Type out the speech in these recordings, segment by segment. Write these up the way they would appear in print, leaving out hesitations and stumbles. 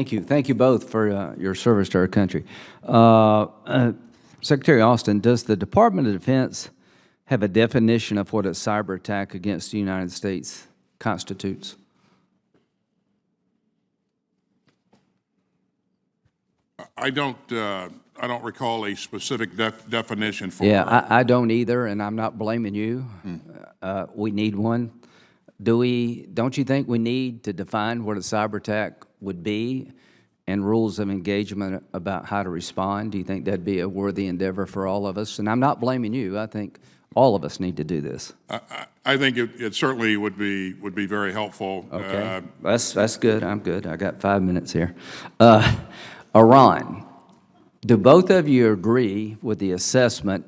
Thank you. Thank you both for your service to our country. Secretary Austin, does the Department of Defense have a definition of what a cyber attack against the United States constitutes? I don't recall a specific definition for. Yeah, I don't either, and I'm not blaming you. We need one. Don't you think we need to define what a cyber attack would be and rules of engagement about how to respond? Do you think that'd be a worthy endeavor for all of us? And I'm not blaming you. I think all of us need to do this. I think it certainly would be very helpful. Okay, that's good. I'm good. I got 5 minutes here. Iran. Do both of you agree with the assessment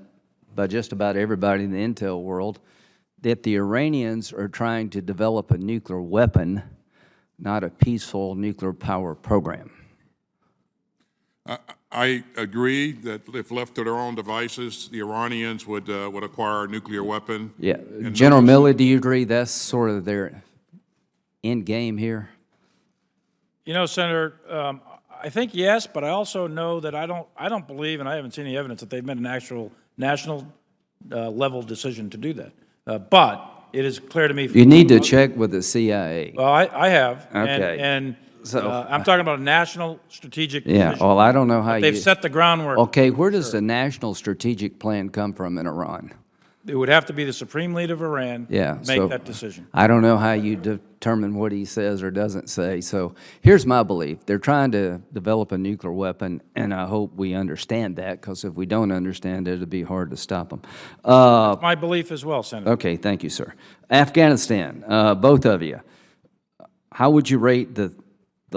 by just about everybody in the intel world that the Iranians are trying to develop a nuclear weapon, not a peaceful nuclear power program? I agree that if left to their own devices, the Iranians would acquire a nuclear weapon. Yeah, General Milley, do you agree that's sort of their end game here? You know, Senator, I think yes, but I also know that I don't believe, and I haven't seen any evidence that they've made an actual national level decision to do that. But it is clear to me. You need to check with the CIA. Well, I have. Okay. And So, I'm talking about a national strategic decision. Yeah, well, I don't know how They've set the groundwork. Okay, where does the national strategic plan come from in Iran? It would have to be the supreme leader of Iran Yeah, to make that decision. I don't know how you determine what he says or doesn't say. So here's my belief. They're trying to develop a nuclear weapon, and I hope we understand that, because if we don't understand it, it'll be hard to stop them. That's my belief as well, Senator. Okay, thank you, sir. Afghanistan, both of you, how would you rate the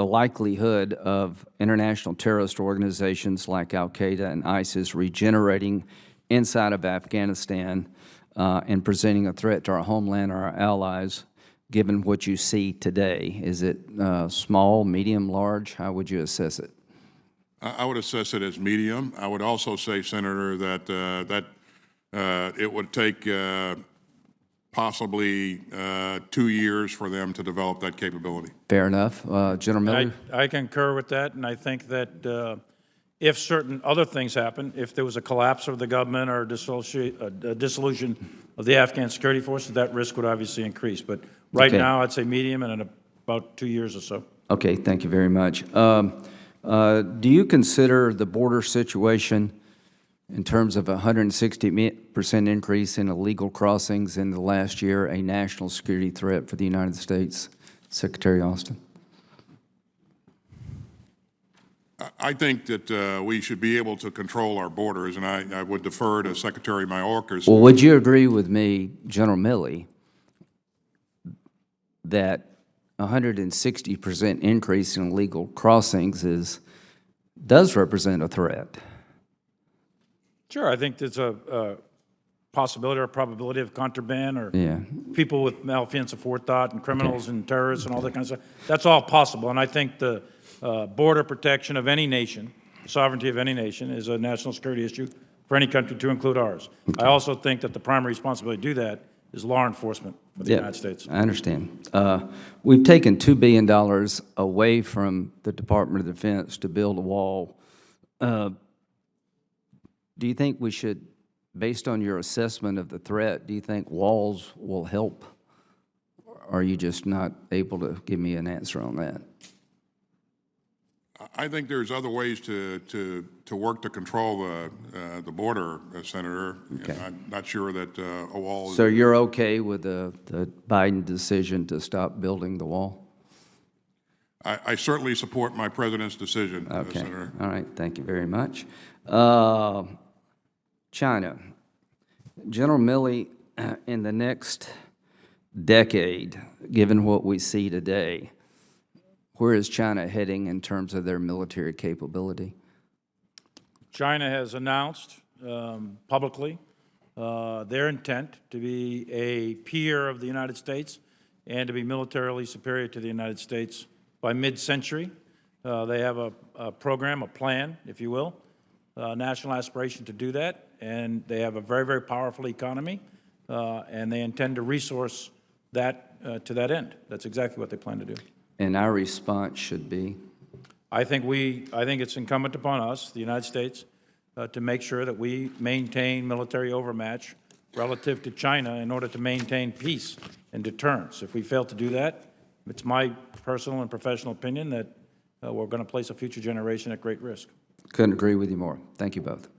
likelihood of international terrorist organizations like Al-Qaeda and ISIS regenerating inside of Afghanistan and presenting a threat to our homeland or our allies, given what you see today? Is it small, medium, large? How would you assess it? I would assess it as medium. I would also say, Senator, that it would take possibly 2 years for them to develop that capability. Fair enough. General Milley? I concur with that, and I think that if certain other things happen, if there was a collapse of the government or a dissolution of the Afghan security forces, that risk would obviously increase. But right now, I'd say medium, and in about 2 years or so. Okay, thank you very much. Do you consider the border situation in terms of a 160% increase in illegal crossings in the last year a national security threat for the United States? Secretary Austin? I think that we should be able to control our borders, and I would defer to Secretary Mayorkas. Well, would you agree with me, General Milley, that 160% increase in illegal crossings does represent a threat? Sure, I think there's a possibility or a probability of contraband or people with malfeasance forethought and criminals and terrorists and all that kind of stuff. That's all possible, and I think the border protection of any nation, sovereignty of any nation, is a national security issue for any country, to include ours. I also think that the primary responsibility to do that is law enforcement for the United States. I understand. We've taken $2 billion away from the Department of Defense to build a wall. Do you think we should, based on your assessment of the threat, do you think walls will help? Or are you just not able to give me an answer on that? I think there's other ways to work to control the border, Senator. Okay. I'm not sure that a wall is... So you're okay with the Biden decision to stop building the wall? I certainly support my president's decision, Senator. All right, thank you very much. China. General Milley, in the next decade, given what we see today, where is China heading in terms of their military capability? China has announced publicly their intent to be a peer of the United States and to be militarily superior to the United States by mid-century. They have a program, a plan, if you will, national aspiration to do that, and they have a very, very powerful economy, and they intend to resource that to that end. That's exactly what they plan to do. And our response should be? I think it's incumbent upon us, the United States, to make sure that we maintain military overmatch relative to China in order to maintain peace and deterrence. If we fail to do that, it's my personal and professional opinion that we're going to place a future generation at great risk. Couldn't agree with you more. Thank you both.